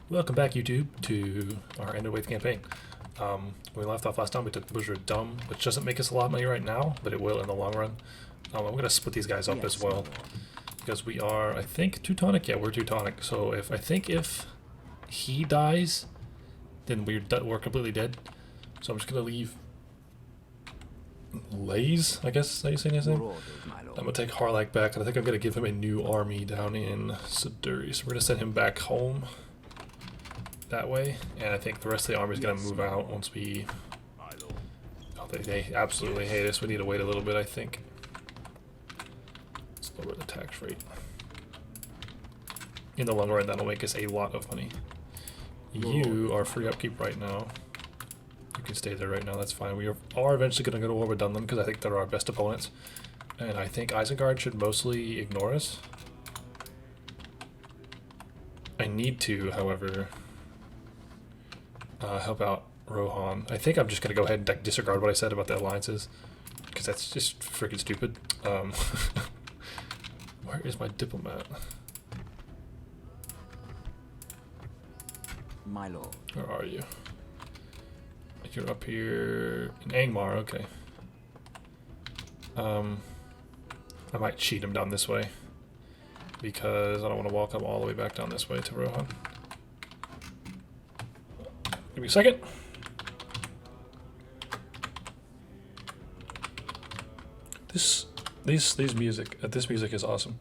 Welcome back, YouTube, to our Enedwaith campaign. When we left off last time, we took Butcher Dumb, which doesn't make us a lot of money right now, but it will in the long run. I'm going to split these guys up as well, because we are, I think, Teutonic? Yeah, we're Teutonic, so if he dies, then we're completely dead. So I'm just going to leave Lays, I guess, how you say his name? I'm going to take Harlack back, and I think I'm going to give him a new army down in Siduri, so we're going to send him back home that way, and I think the rest of the army is going to move out once we... Oh, they absolutely hate us. We need to wait a little bit, I think. Let's lower the tax rate. In the long run, that'll make us a lot of money. You are free upkeep right now. You can stay there right now, that's fine. We are eventually going to go to war with Dunland because I think they're our best opponents. And I think Isengard should mostly ignore us. I need to, however... help out Rohan. I think I'm just going to go ahead and disregard what I said about the alliances, because that's just freaking stupid. Where is my diplomat? My lord. Where are you? You're up here in Angmar, okay. I might cheat him down this way, because I don't want to walk up all the way back down this way to Rohan. Give me a second. This music is awesome.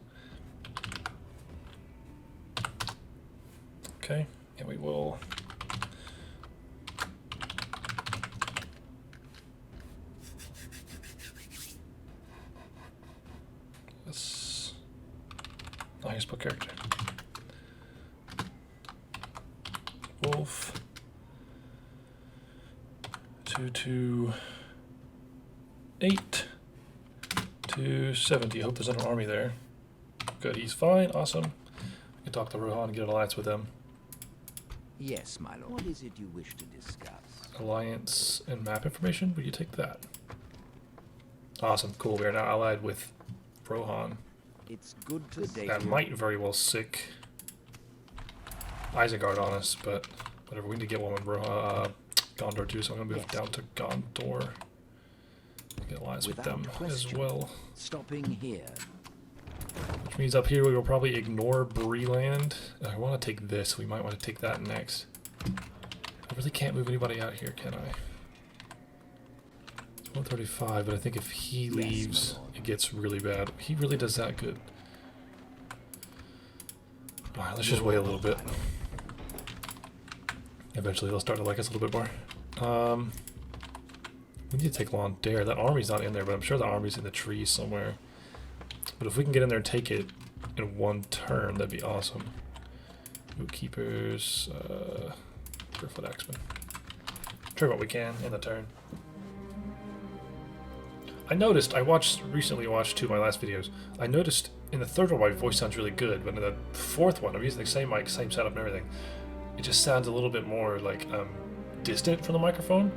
Okay, and we will. Let's. Oh, here's book character. Wolf. 228 270. I hope there's an army there. Good, he's fine, awesome. We can talk to Rohan and get an alliance with them. Yes, my lord. What is it you wish to discuss? Alliance and map information, will you take that? Awesome, cool, we are now allied with Rohan. It's good to date. That might very well sick Isengard on us, but whatever, we need to get one with Rohan. Gondor too, so I'm gonna move down to Gondor. Get alliance with them as well. Stopping here. Which means up here we will probably ignore Breeland. I want to take this. We might want to take that next. I really can't move anybody out here, can I? It's 135, but I think if he leaves, it gets really bad. He really does that good. Alright, let's just wait a little bit. Eventually they'll start to like us a little bit more. We need to take Lond Daer. That army's not in there, but I'm sure the army's in the trees somewhere. But if we can get in there and take it in one turn, that'd be awesome. Boot keepers, Barefoot Axeman. Try what we can in the turn. I noticed, recently watched two of my last videos. I noticed in the third one my voice sounds really good, but in the fourth one, I'm using the same mic, same setup and everything. It just sounds a little bit more like distant from the microphone.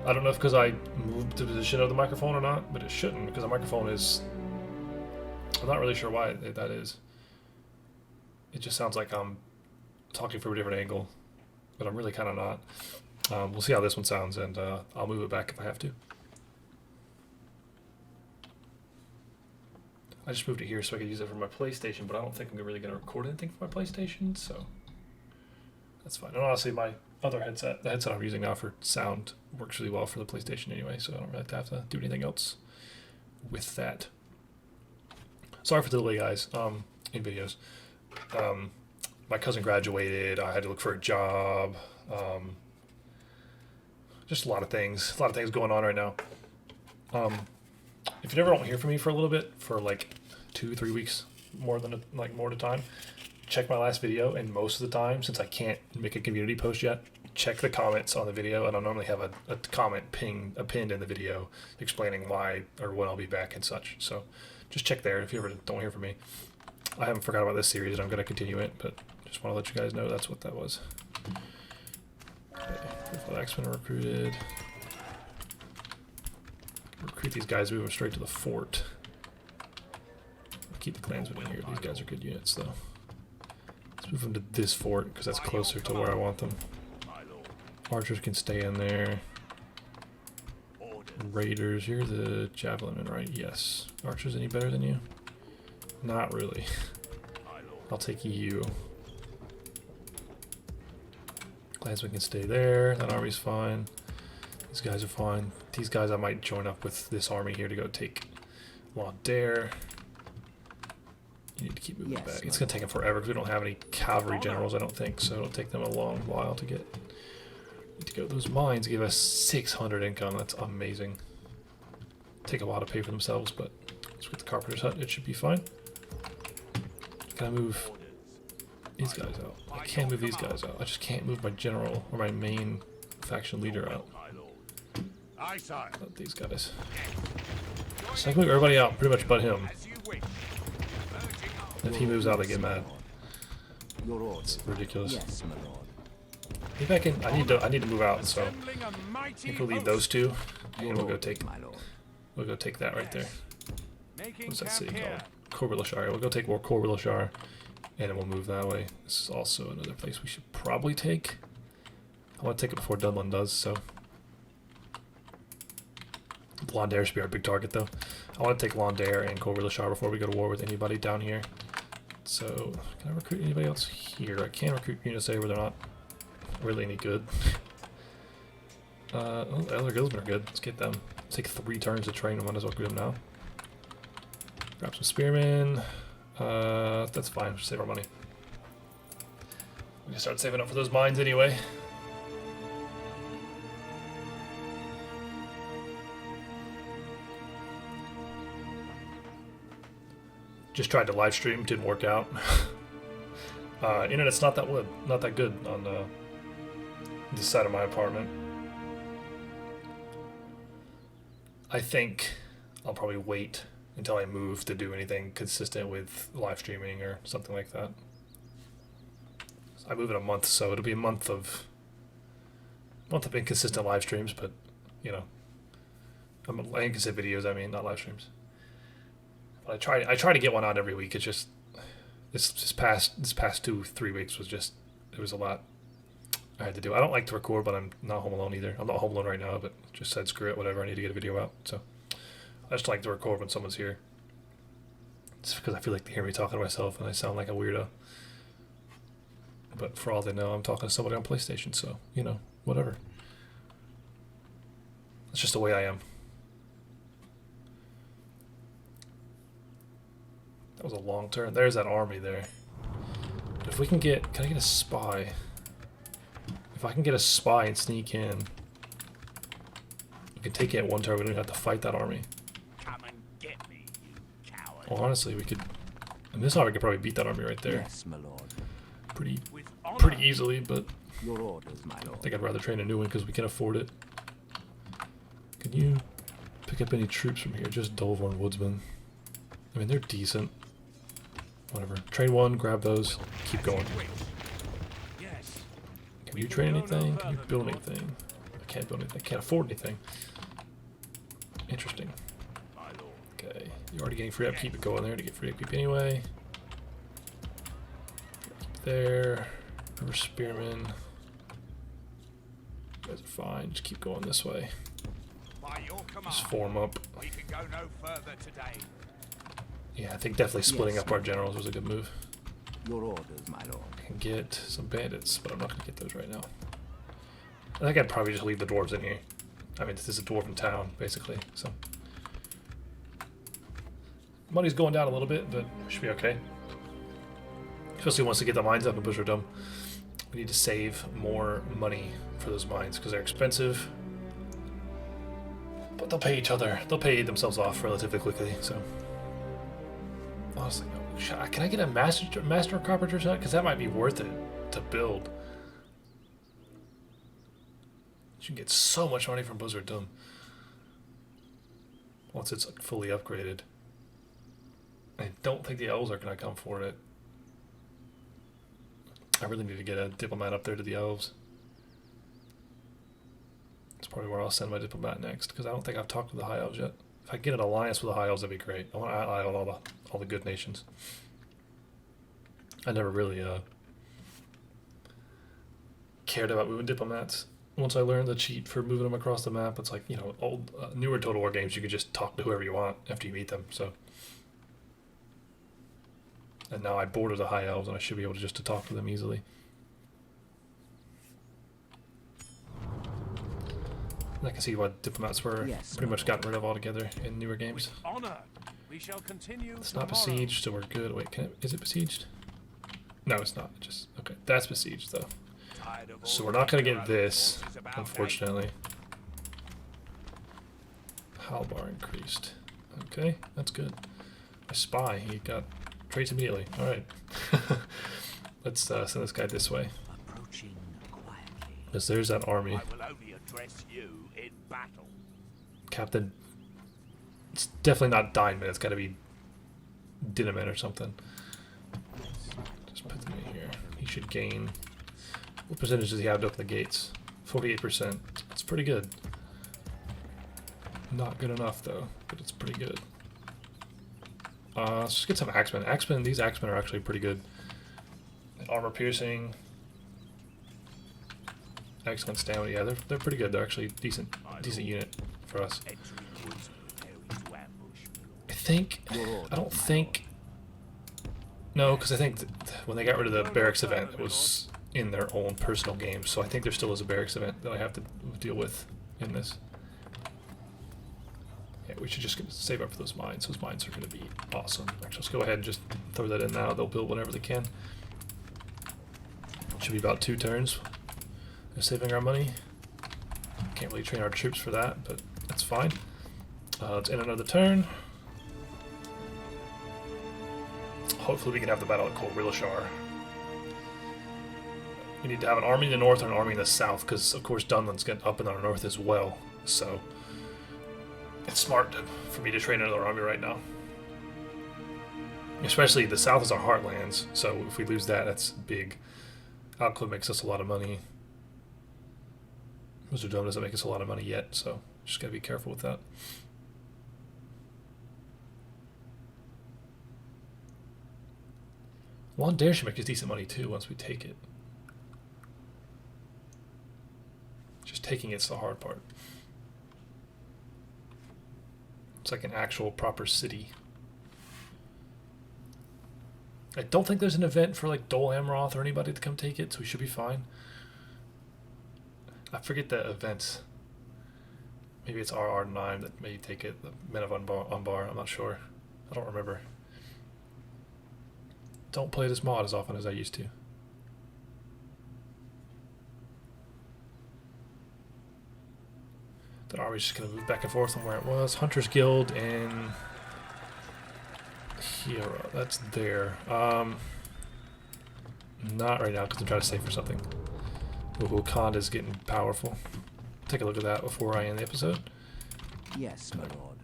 I don't know if because I moved the position of the microphone or not, but it shouldn't, because the microphone is... I'm not really sure why that is. It just sounds like I'm talking from a different angle, but I'm really kind of not. We'll see how this one sounds, and I'll move it back if I have to. I just moved it here so I could use it for my PlayStation, but I don't think I'm really going to record anything for my PlayStation, so... That's fine. And honestly, my other headset, the headset I'm using now for sound, works really well for the PlayStation anyway, so I don't really have to do anything else with that. Sorry for the delay, guys, in videos. My cousin graduated, I had to look for a job, just a lot of things going on right now. If you ever don't hear from me for a little bit, for like 2-3 weeks, more at a time, check my last video, and most of the time, since I can't make a community post yet, check the comments on the video, and I'll normally have a comment pinned in the video explaining why or when I'll be back and such. So just check there if you ever don't hear from me. I haven't forgot about this series, and I'm going to continue it, but just want to let you guys know that's what that was. Okay, Axemen recruited. Recruit these guys, move them straight to the fort. Keep the clansmen in here. These guys are good units, though. Let's move them to this fort because that's closer to where I want them. Archers can stay in there. Raiders, you're the javelinman, right? Yes. Archers any better than you? Not really. I'll take you. Clansmen can stay there. That army's fine. These guys are fine. These guys I might join up with this army here to go take Lond Daer. You need to keep moving back. It's going to take them forever because we don't have any cavalry generals, I don't think, so it'll take them a long while to get... Need to go. Those mines give us 600 income. That's amazing. Take a while to pay for themselves, but let's get the carpenter's hut. It should be fine. Can I move these guys out? I can move these guys out. I just can't move my general or my main faction leader out. Not these guys. So I can move everybody out, pretty much but him. If he moves out, I get mad. It's ridiculous. Maybe I can. I need to move out. So I think we'll leave those two, and we'll go take that right there. What's that city called? Cor Wilishar. We'll go take more Cor Wilishar, and then we'll move that way. This is also another place we should probably take. I want to take it before Dunlund does. So Lond Daer should be our big target, though. I want to take Lond Daer and Cor Wilishar before we go to war with anybody down here. So can I recruit anybody else here? I can recruit units where they're not really any good. Oh, the other guildsmen are good. Let's get them. Take 3 turns to train them. Might as well get them now. Grab some spearmen. That's fine. Just save our money. We can start saving up for those mines anyway. Just tried to live stream, didn't work out. Internet's not that good on this side of my apartment. I think I'll probably wait until I move to do anything consistent with live streaming or something like that. I move in a month, so it'll be a month of inconsistent live streams, but you know, inconsistent videos. I mean, not live streams. But I try to get one out every week. It's just this past 2-3 weeks was just, it was a lot I had to do. I don't like to record, but I'm not home alone either. I'm not home alone right now, but just said screw it, whatever. I need to get a video out. So I just like to record when someone's here. It's because I feel like they hear me talking to myself and I sound like a weirdo. But for all they know, I'm talking to somebody on PlayStation, so you know, whatever. It's just the way I am. That was a long turn. There's that army there. If we can get, can I get a spy? If I can get a spy and sneak in, we can take it at one turn. We don't have to fight that army. Come and get me, you coward. Well, honestly, we could. In this army, we could probably beat that army right there. Yes, my lord. Pretty Honor. easily, but Your orders, my lord. I think I'd rather train a new one because we can afford it. Can you pick up any troops from here? Just Dolvorn Woodsmen. I mean, they're decent. Whatever. Train one, grab those, keep going. Yes. Can you train anything? Can you build anything? I can't build anything. I can't afford anything. Interesting. Okay. You're already getting free upkeep, but go in there to get free upkeep anyway. There. River Spearmen. You guys are fine. Just keep going this way. By your command, Just form up. we can go no further today. Yeah, I think definitely splitting up our generals was a good move. Your orders, my lord. I can get some bandits, but I'm not going to get those right now. I think I'd probably just leave the dwarves in here. I mean, this is a dwarven town, basically, so. Money's going down a little bit, but it should be okay. Especially once we get the mines up in Bushardum. We need to save more money for those mines, because they're expensive. But they'll pay each other. They'll pay themselves off relatively quickly, so. Honestly, can I get a master carpenter's hut? Because that might be worth it to build. You can get so much money from Bushardum once it's fully upgraded. I don't think the elves are going to come for it. I really need to get a diplomat up there to the elves. That's probably where I'll send my diplomat next, because I don't think I've talked to the high elves yet. If I get an alliance with the high elves, that'd be great. I want to ally with all the good nations. I never really cared about moving diplomats. Once I learned the cheat for moving them across the map, it's like, you know, old, newer Total War games, you could just talk to whoever you want after you meet them, so. And now I border the High Elves, and I should be able to just to talk to them easily. And I can see what diplomats were pretty much gotten rid of altogether in newer games. Honor, we shall continue. It's not besieged, so we're good. Wait, is it besieged? No, it's not. Just okay. That's besieged though. So we're not gonna get this, unfortunately. Halbar increased. Okay, that's good. A spy. He got traits immediately. All right. Let's send this guy this way. Because there's that army. I will only address you in battle. Captain. It's definitely not Diamond. It's got to be Dinaman or something. Just put them in here. He should gain. What percentage does he have to open the gates? 48%. That's pretty good. Not good enough though, but it's pretty good. Let's just get some axemen. These axemen are actually pretty good. Armor piercing. Excellent stamina. Yeah, they're pretty good. They're actually decent unit for us. I don't think. No, because I think when they got rid of the barracks event, it was in their own personal game. So I think there still is a barracks event that I have to deal with in this. Yeah, we should just save up for those mines. Those mines are going to be awesome. Actually, let's go ahead and just throw that in now. They'll build whenever they can. Should be about 2 turns. They're saving our money. Can't really train our troops for that, but that's fine. Let's end another turn. Hopefully we can have the battle at Cor Wilishar. We need to have an army in the north and an army in the south, because of course Dunland's getting up in the north as well. So it's smart for me to train another army right now. Especially the south is our heartlands, so if we lose that, that's big. Alclub makes us a lot of money. Dome doesn't make us a lot of money yet, so just gotta be careful with that. Lond Daer should make us decent money too once we take it. Just taking it's the hard part. It's like an actual proper city. I don't think there's an event for like Dol Amroth or anybody to come take it, so we should be fine. I forget the events. Maybe it's RR9 that may take it, the Men of Umbar, I'm not sure. I don't remember. Don't play this mod as often as I used to. That army's just going to move back and forth from where it was. Hunter's Guild and Hero, that's there. Not right now because I'm trying to save for something. Ooh, Khanda's getting powerful. Take a look at that before I end the episode. Yes, my lord.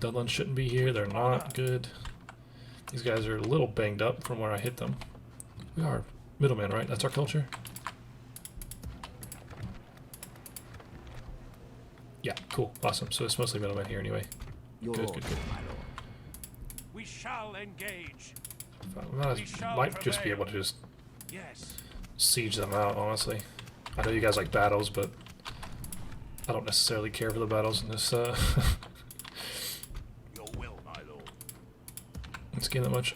Dunland shouldn't be here. They're not good. These guys are a little banged up from where I hit them. We are middlemen, right? That's our culture? Yeah, cool. Awesome. So it's mostly middlemen here anyway. Good, good, good. We shall engage. Might just be able to just siege them out, honestly. I know you guys like battles, but I don't necessarily care for the battles in this Your will, my lord. this game that much.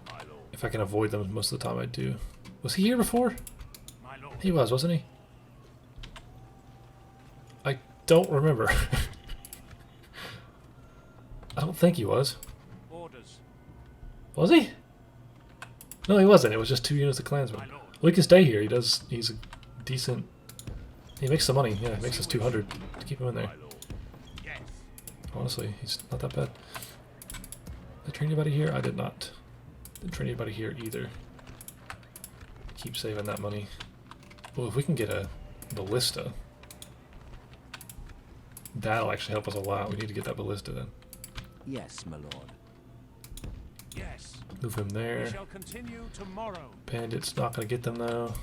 My lord. If I can avoid them most of the time, I do. Was he here before? My lord. He was, wasn't he? I don't remember. I don't think he was. Orders. Was he? No, he wasn't. It was just 2 units of clansmen. Well, he can stay here. He's a decent. He makes some money. Yeah, he makes us 200 to keep him in there. Yes. Honestly, he's not that bad. Did I train anybody here? I did not. Didn't train anybody here either. Keep saving that money. Well, if we can get a ballista, that'll actually help us a lot. We need to get that ballista then. Yes, my lord. Yes. Move him there. We shall continue tomorrow. Bandits not gonna get them though.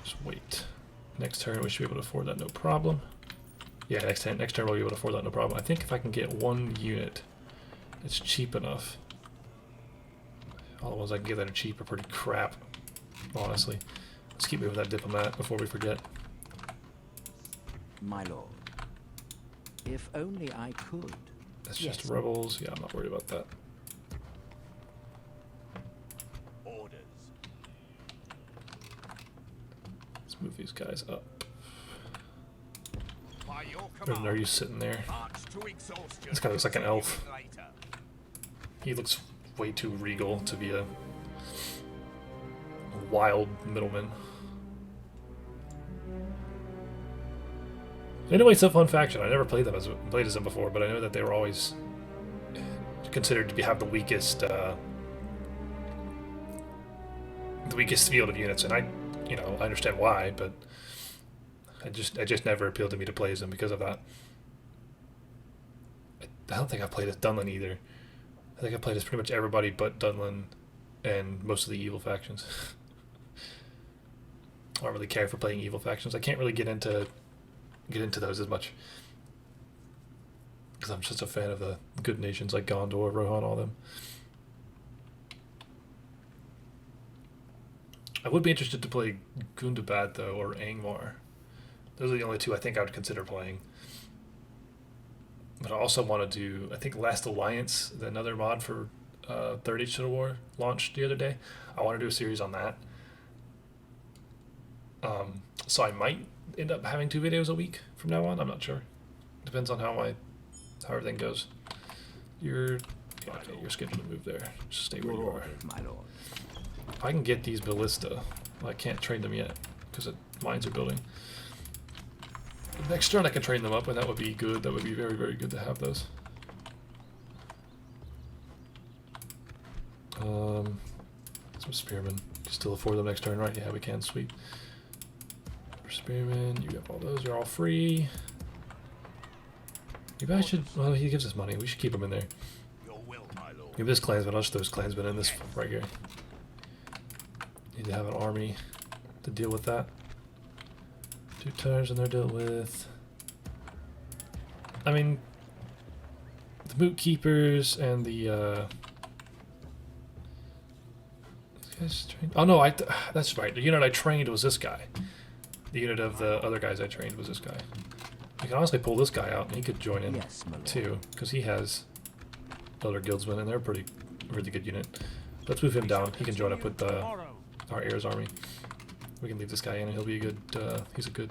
Just wait. Next turn we should be able to afford that no problem. Yeah, next turn we'll be able to afford that no problem. I think if I can get 1 unit, it's cheap enough. All the ones I can get that are cheap are pretty crap. honestly. Let's keep moving that diplomat before we forget. My lord. If only I could. That's just rebels. Yeah, I'm not worried about that. Orders. Let's move these guys up. By your Or command. are you sitting there? March to exhaustion. This guy looks like an elf. Later. He looks way too regal to be a wild middleman. Enedwaith's a fun faction. I never played as them before, but I know that they were always considered to have the weakest field of units, and I understand why, but it just never appealed to me to play as them because of that. I don't think I played as Dunlin either. I think I played as pretty much everybody but Dunlin and most of the evil factions. I don't really care for playing evil factions. I can't really get into those as much because I'm just a fan of the good nations like Gondor, Rohan, all them. I would be interested to play Gundabad though, or Angmar. Those are the only two I think I would consider playing. But I also want to do, I think Last Alliance, another mod for Third Age Total War, launched the other day. I want to do a series on that. So I might end up having 2 videos a week from now on. I'm not sure. Depends on how everything goes. You're scheduled to move there. Just stay where you are. My lord. If I can get these ballista, well, I can't train them yet because mines are building. Next turn I can train them up, and that would be good. That would be very, very good to have those. Some spearmen. Still afford them next turn, right? Yeah, we can. Sweet. Spearmen, you have all those. You're all free. Maybe I should. Well, he gives us money. We should keep him in there. Your will, my lord. Give this clansman. I'll just those clansmen in this right here. Need to have an army to deal with that. 2 turns and they're dealt with. I mean, the Moot Keepers and the these guys trained. Oh no, that's right. The unit I trained was this guy. The unit of the other guys I trained was this guy. I can honestly pull this guy out and he could join in too, because he has other guildsmen and they're a really good unit. Let's move him down. He can join up with our Heirs army. We can leave this guy in and he'll be a good, he's a good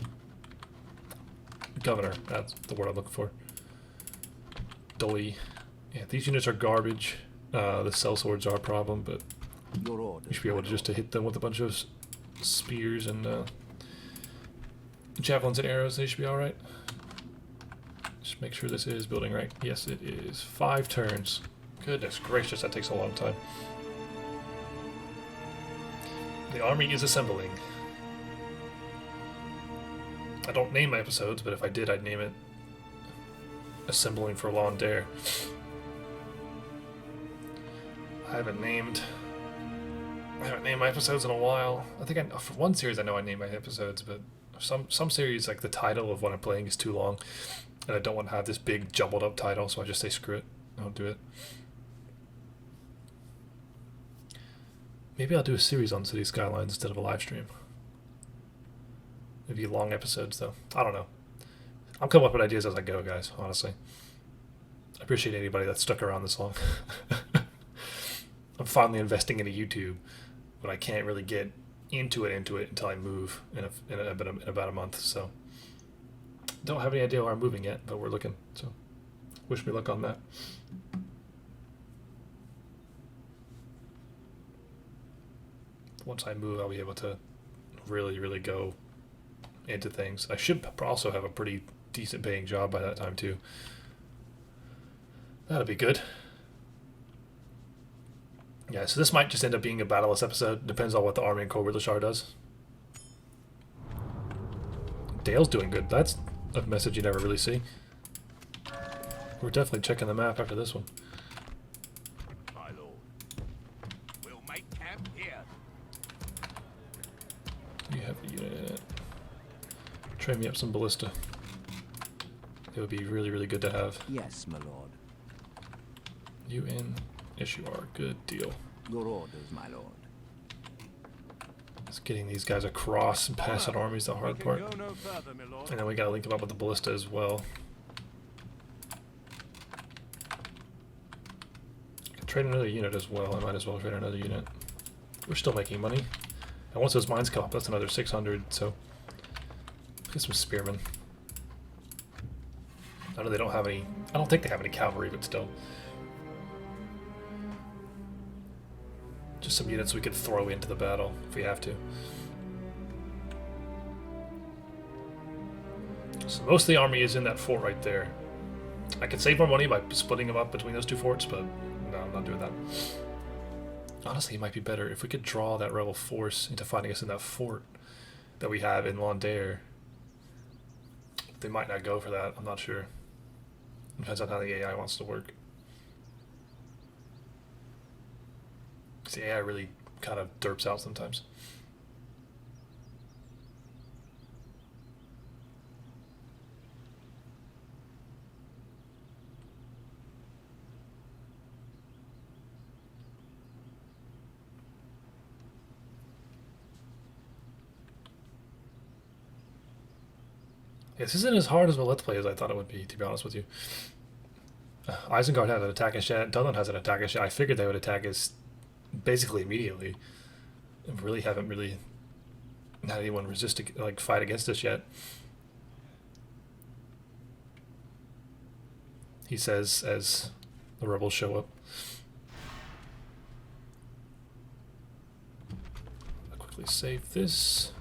governor. That's the word I'm looking for. Doi. Yeah, these units are garbage. The sellswords are a problem, but we should be able to just hit them with a bunch of spears and javelins and arrows. They should be alright. Just make sure this is building right. Yes, it is. 5 turns. Goodness gracious, that takes a long time. The army is assembling. I don't name my episodes, but if I did, I'd name it Assembling for Lond Daer. I haven't named my episodes in a while. I think for one series I know I named my episodes, but some series, like the title of what I'm playing is too long, and I don't want to have this big jumbled up title, so I just say screw it. I don't do it. Maybe I'll do a series on City Skylines instead of a live stream. Maybe long episodes, though. I don't know. I'm coming up with ideas as I go, guys, honestly. I appreciate anybody that's stuck around this long. I'm finally investing into YouTube, but I can't really get into it until I move in about a month, so. Don't have any idea where I'm moving yet, but we're looking, so wish me luck on that. Once I move, I'll be able to really, really go into things. I should also have a pretty decent paying job by that time too. That'll be good. Yeah, so this might just end up being a battleless episode. Depends on what the army in Cor Wilishar does. Dale's doing good. That's a message you never really see. We're definitely checking the map after this one. My lord. We'll make camp here. You have the unit in it. Train me up some ballista. It would be really, really good to have. Yes, my lord. You in? Yes, you are. Good deal. Your orders, my lord. It's getting these guys across and past our armies the hard part. Go no further, my lord. And then we gotta link them up with the ballista as well. Trade another unit as well. I might as well trade another unit. We're still making money. And once those mines come up, that's another 600, so... Get some spearmen. I know they don't have any... I don't think they have any cavalry, but still. Just some units we could throw into the battle if we have to. So most of the army is in that fort right there. I could save more money by splitting them up between those two forts, but no, I'm not doing that. Honestly, it might be better if we could draw that rebel force into fighting us in that fort that we have in Lond Daer. They might not go for that, I'm not sure. Depends on how the AI wants to work. The AI really kind of derps out sometimes. Yeah, this isn't as hard as a Let's Play as I thought it would be, to be honest with you. Isengard has an attack as yet, Dunland has an attack as yet. I figured they would attack us basically immediately. We really haven't really had anyone resist, like, fight against us yet. He says as the rebels show up. I'll quickly save this.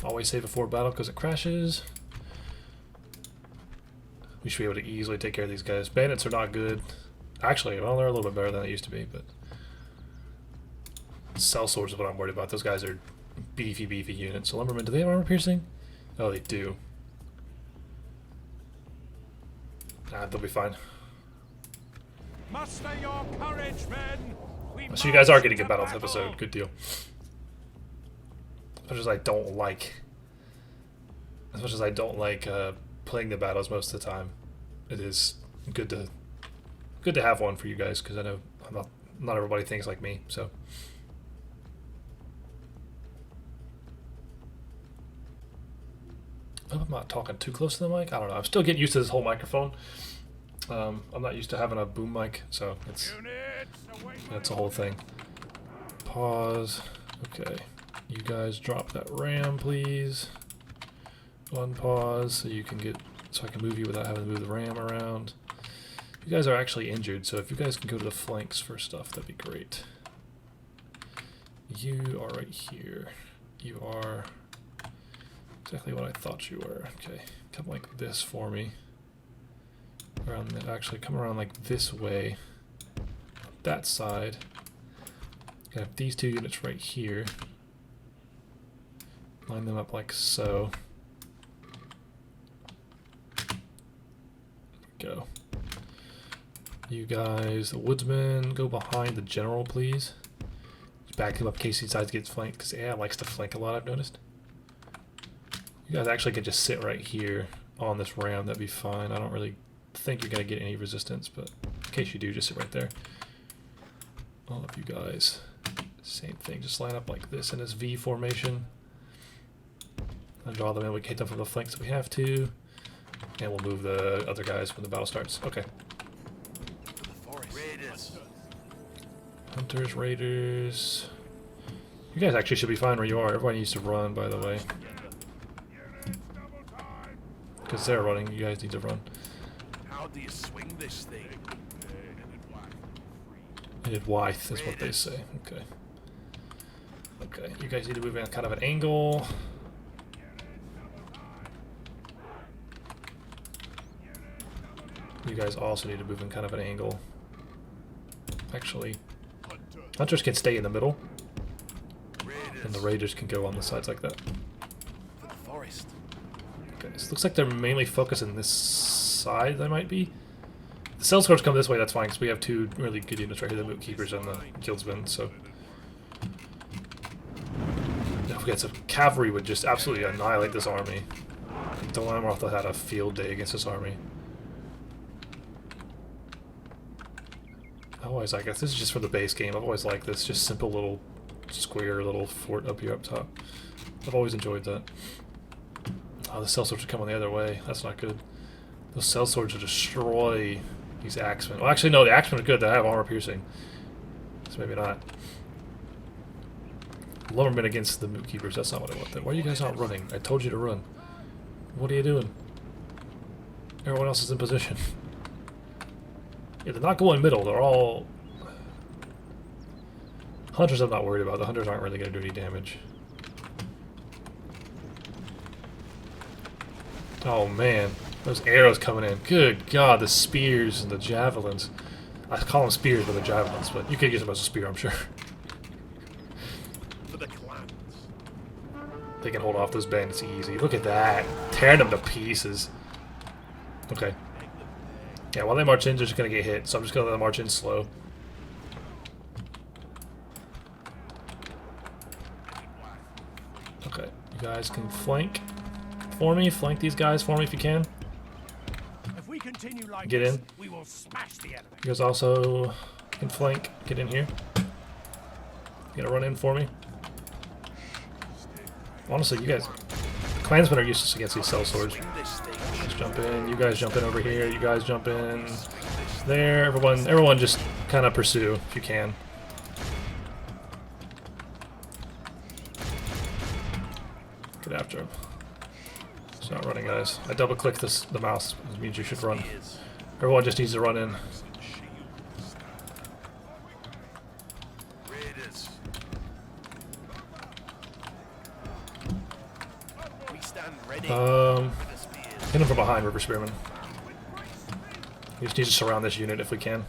Always save before battle because it crashes. We should be able to easily take care of these guys. Bandits are not good. Actually, well, they're a little bit better than they used to be, but... Sellswords is what I'm worried about. Those guys are beefy, beefy units. So Lumbermen, do they have armor piercing? Oh, they do. Nah, they'll be fine. Muster your courage, men. So you guys are getting a battle this episode. Good deal. As much as I don't like... playing the battles most of the time, it is good to have one for you guys, because I know not everybody thinks like me, so... I hope I'm not talking too close to the mic. I don't know. I'm still getting used to this whole microphone. I'm not used to having a boom mic, so that's a whole thing. Pause. Okay. You guys drop that ram, please. Unpause so you can get, so I can move you without having to move the ram around. You guys are actually injured, so if you guys can go to the flanks for stuff, that'd be great. You are right here. You are exactly what I thought you were. Okay, come like this for me. Around the, actually, come around like this way. That side. You have these two units right here. Line them up like so. Go. You guys, the woodsmen, go behind the general, please. Just back him up in case he decides to get flanked, because AI likes to flank a lot, I've noticed. You guys actually could just sit right here on this ram, that'd be fine. I don't really think you're going to get any resistance, but in case you do, just sit right there. All of you guys, same thing, just line up like this in this V formation. I'll draw them in, we can hit them from the flanks if we have to. And we'll move the other guys when the battle starts. Okay. Raiders. Hunters, raiders. You guys actually should be fine where you are. Everybody needs to run, by the way. Because they're running, you guys need to run. How do you swing this thing? Enedwaith is what they say. Okay. Okay, you guys need to move in kind of an angle. You guys also need to move in kind of an angle. Actually, hunters can stay in the middle, and the raiders can go on the sides like that. Forest. Okay, so it looks like they're mainly focusing this side, they might be. The sellswords come this way, that's fine, because we have two really good units right here, the moot keepers and the guildsmen, so... If we had some cavalry would just absolutely annihilate this army. Delamarth had a field day against this army. Otherwise, I guess this is just for the base game. I've always liked this, just simple little square little fort up here up top. I've always enjoyed that. Oh, the cell swords are coming the other way. That's not good. Those cell swords will destroy these axemen. Well, actually, no, the axemen are good. They have armor piercing. So maybe not. Lumbermen against the moot keepers. That's not what I want. Why are you guys not running? I told you to run. What are you doing? Everyone else is in position. Yeah, they're not going middle. They're all... Hunters I'm not worried about. The hunters aren't really going to do any damage. Oh man, those arrows coming in. Good God, the spears and the javelins. I call them spears, but they're javelins, but you could use them as a spear, I'm sure. For the clans. They can hold off those bandits easy. Look at that. Tearing them to pieces. Okay. Yeah, while they march in, they're just going to get hit, so I'm just going to let them march in slow. Okay, you guys can flank for me. Flank these guys for me if you can. If we continue like Get this, in. we will smash the enemy. You guys also can flank. Get in here. You gotta run in for me. Honestly, you guys... Clansmen are useless against these cell swords. Swing this thing. Just jump in. You guys jump in over here. You guys jump in there. Everyone just kind of pursue if you can. Get after him. It's not running, guys. I double-clicked the mouse. It means you should run. Everyone just needs to run in. Raiders. We stand ready. With the spears. Hit him from behind, River Spearman. We just need to surround this unit if we can.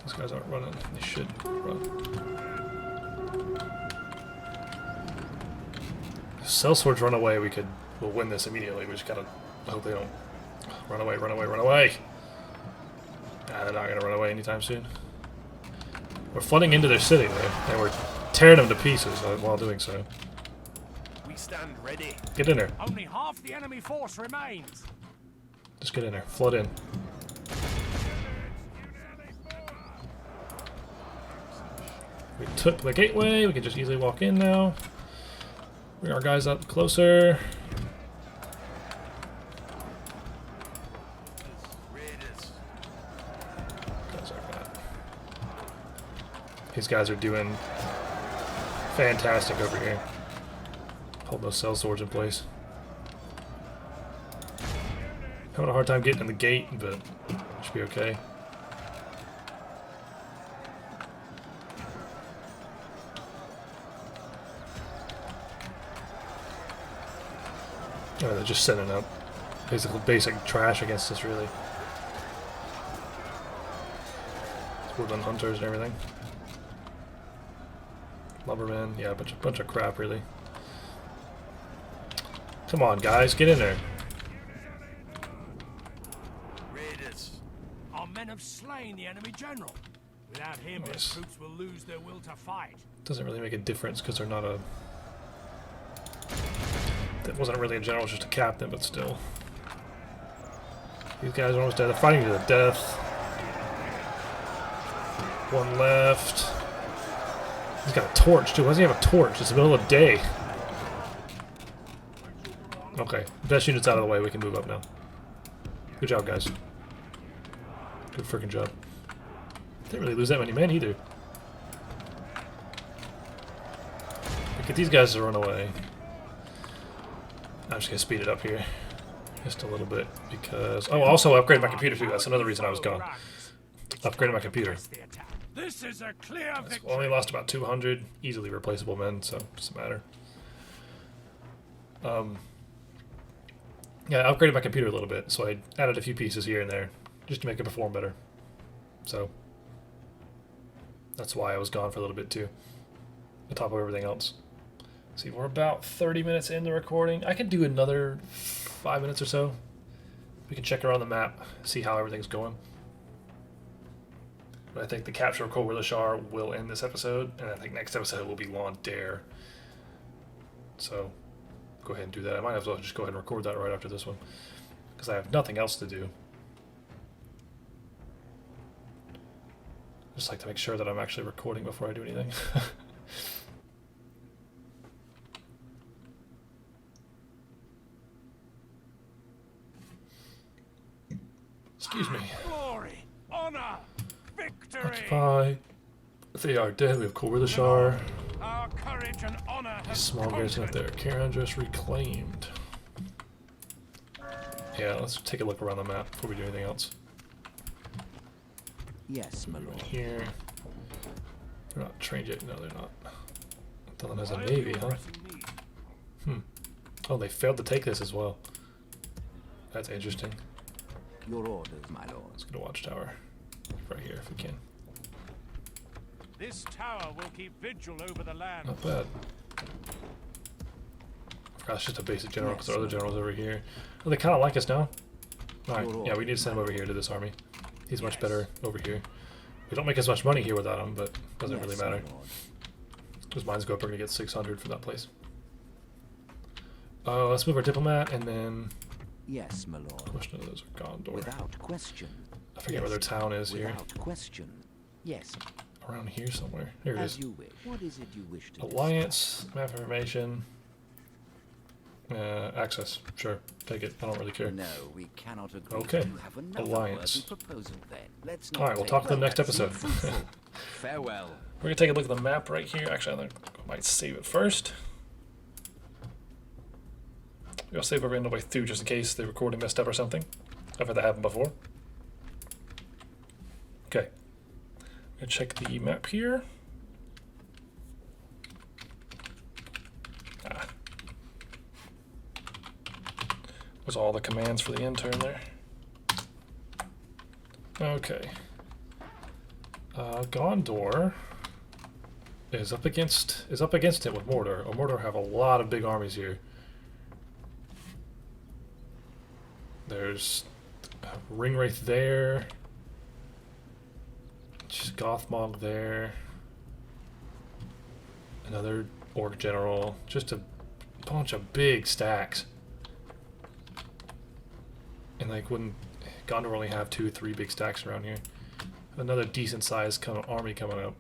These guys aren't running. They should run. If cell swords run away, we'll win this immediately. We just gotta hope they don't run away, run away, run away. Nah, they're not gonna run away anytime soon. We're flooding into their city, though, and we're tearing them to pieces while doing so. We stand ready. Get in there. Only half the enemy force remains. Just get in there. Flood in. We took the gateway. We can just easily walk in now. Bring our guys up closer. Raiders. Guys are bad. These guys are doing fantastic over here. Hold those cell swords in place. Having a hard time getting in the gate, but it should be okay. Oh, they're just setting up basic trash against us, really. Woodland hunters and everything. Lumbermen, yeah, bunch of crap, really. Come on, guys, get in there. Raiders. Our men have slain the enemy general. Without him, Nice. the troops will lose their will to fight. Doesn't really make a difference because they're not a... That wasn't really a general, just a captain, but still. These guys are almost dead. They're fighting to the death. One left. He's got a torch, too. Why does he have a torch? It's the middle of the day. Okay. Best unit's out of the way. We can move up now. Good job, guys. Good freaking job. Didn't really lose that many men, either. Get these guys to run away. I'm just going to speed it up here. Just a little bit, because... Oh, also upgraded my computer, too. That's another reason I was gone. Upgraded my computer. This is a clear victory. Only lost about 200 easily replaceable men, so it doesn't matter. Yeah, I upgraded my computer a little bit, so I added a few pieces here and there, just to make it perform better. So, that's why I was gone for a little bit, too. On top of everything else. See, we're about 30 minutes into recording. I could do another 5 minutes or so. We can check around the map, see how everything's going. But I think the capture of Cor Wilishar will end this episode, and I think next episode will be Lond Daer. So, go ahead and do that. I might as well just go ahead and record that right after this one, because I have nothing else to do. Just like to make sure that I'm actually recording before I do anything. Excuse me. Glory, honor, victory. Occupy. They are dead. We have Cor Wilishar. Our courage and honor has Small garrison up there. Karen just reclaimed. Yeah, let's take a look around the map before we do anything else. Yes, my lord. Here. They're not trained yet. No, they're not. Dylan has a navy, huh? Oh, they failed to take this as well. That's interesting. Your orders, my lord. Let's get a watchtower. Right here if we can. This tower will keep vigil over the land. Not bad. I forgot it's just a basic general because our other general's over here. Oh, they kind of like us now. Alright, yeah, we need to send him over here to this army. He's much better over here. We don't make as much money here without him, but doesn't really matter. Because mines go up, we're going to get 600 for that place. Let's move our diplomat, and then... Yes, my lord. Question of those are Gondor. Without question. I forget where their town is here. Without question. Yes. Around here somewhere. Here it is. As you wish. What is it you wish to Alliance, map information. Access. Sure. Take it. I don't really care. No, we cannot agree. Okay. You have another Alliance. worthy proposal then. Let's not Alright, we'll take talk to them well, next that's episode. fruitful. Farewell. We're going to take a look at the map right here. Actually, I think I might save it first. I'll save over Enedwaith too, just in case the recording messed up or something. I've had that happen before. Okay. I'm going to check the map here. Was all the commands for the intern there. Okay. Gondor is up against it with Mordor. Mordor have a lot of big armies here. There's Ringwraith there. Just Gothmog there. Another Orc General. Just a bunch of big stacks. And like, wouldn't Gondor only have 2 or 3 big stacks around here? Another decent sized army coming up.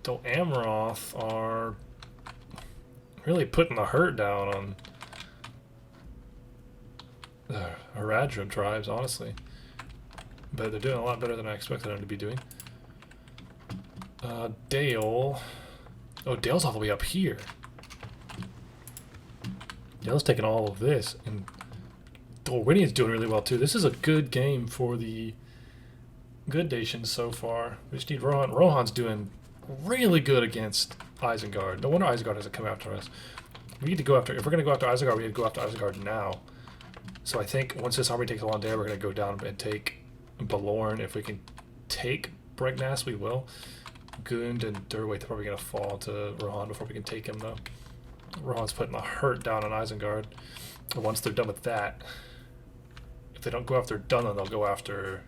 Though Amroth are really putting the hurt down on the Haradrim tribes, honestly. But they're doing a lot better than I expected them to be doing. Dale. Oh, Dale's all the way up here. Dale's taking all of this, and Dorwinian's doing really well too. This is a good game for the good nations so far. We just need Rohan. Rohan's doing really good against Isengard. No wonder Isengard hasn't come after us. We need to go after, if we're going to go after Isengard, we need to go after Isengard now. So I think once this army takes Lond Daer, we're going to go down and take Balorn. If we can take Bregnas, we will. Gund and Enedwaith are probably going to fall to Rohan before we can take him, though. Rohan's putting the hurt down on Isengard. And once they're done with that, if they don't go after Dunnan, they'll go after...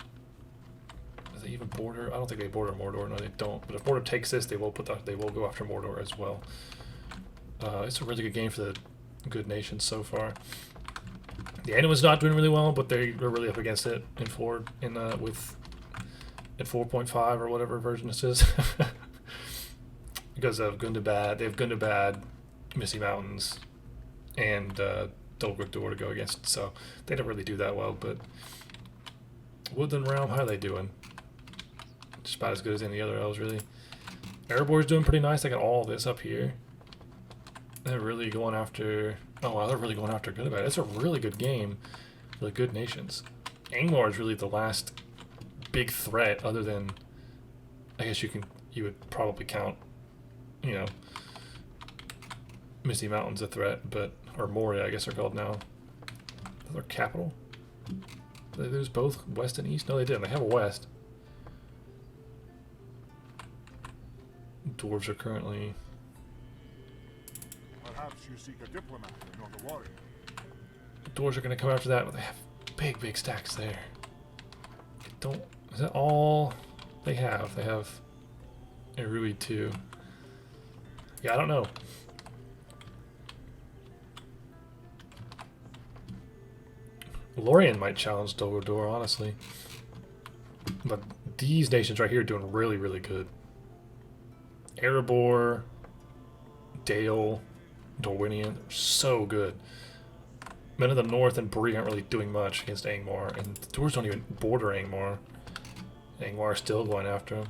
Do they even border? I don't think they border Mordor. No, they don't. But if Mordor takes this, they will go after Mordor as well. It's a really good game for the good nations so far. The Enedwaith's not doing really well, but they're really up against it in 4.5 or whatever version this is. Because of Gundabad, they have Gundabad, Misty Mountains, and Dol Guldur to go against, so they don't really do that well. But Woodland Realm, how are they doing? Just about as good as any other elves, really. Erebor's doing pretty nice. They got all this up here. They're really going after... Oh, wow, they're really going after Gundabad. It's a really good game for the good nations. Angmar is really the last big threat, other than... I guess you would probably count, you know, Misty Mountains a threat, but... Or Moria, I guess they're called now. Their capital? Did they lose both west and east? No, they didn't. They have a west. Dwarves are currently... Perhaps you seek a diplomat and not a warrior. Dwarves are going to come after that, but they have big stacks there. Is that all they have? They have Erui too. Yeah, I don't know. Lorien might challenge Dol Guldur, honestly. But these nations right here are doing really, really good. Erebor, Dale, Dorwinian, so good. Men of the North and Bree aren't really doing much against Angmar, and the Doors don't even border Angmar. Angmar is still going after him.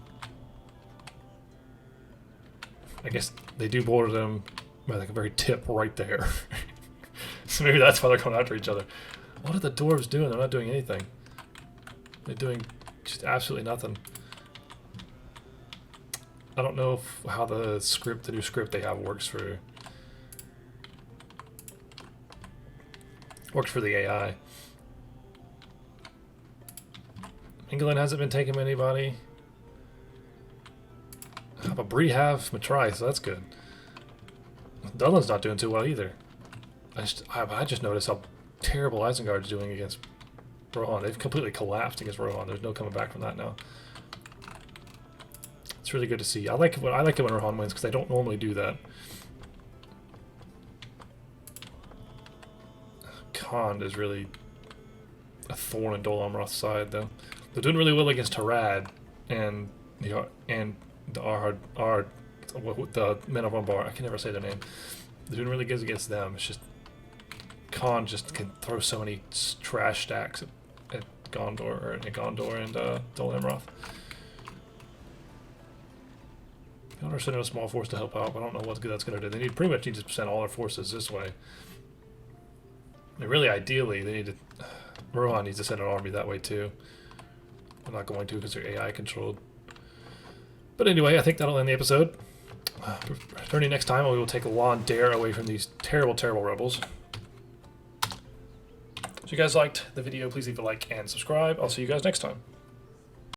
I guess they do border them by like a very tip right there. So maybe that's why they're going after each other. What are the dwarves doing? They're not doing anything. They're doing just absolutely nothing. I don't know how the new script they have works for the AI. England hasn't been taking anybody. But Bree have Matrai, so that's good. Dunland's not doing too well either. I just noticed how terrible Isengard's doing against Rohan. They've completely collapsed against Rohan. There's no coming back from that now. It's really good to see. I like it when Rohan wins because they don't normally do that. Khan is really a thorn in Dol Amroth's side, though. They're doing really well against Harad and the Men of Umbar. I can never say their name. They're doing really good against them. It's just Khan just can throw so many trash stacks at Gondor and Dol Amroth. They're sending a small force to help out, but I don't know what good that's going to do. They pretty much need to send all their forces this way. I mean, really, ideally, they need to. Rohan needs to send an army that way too. I'm not going to because they're AI controlled. But anyway, I think that'll end the episode. Returning next time, we will take Lond Daer away from these terrible, terrible rebels. So if you guys liked the video, please leave a like and subscribe. I'll see you guys next time.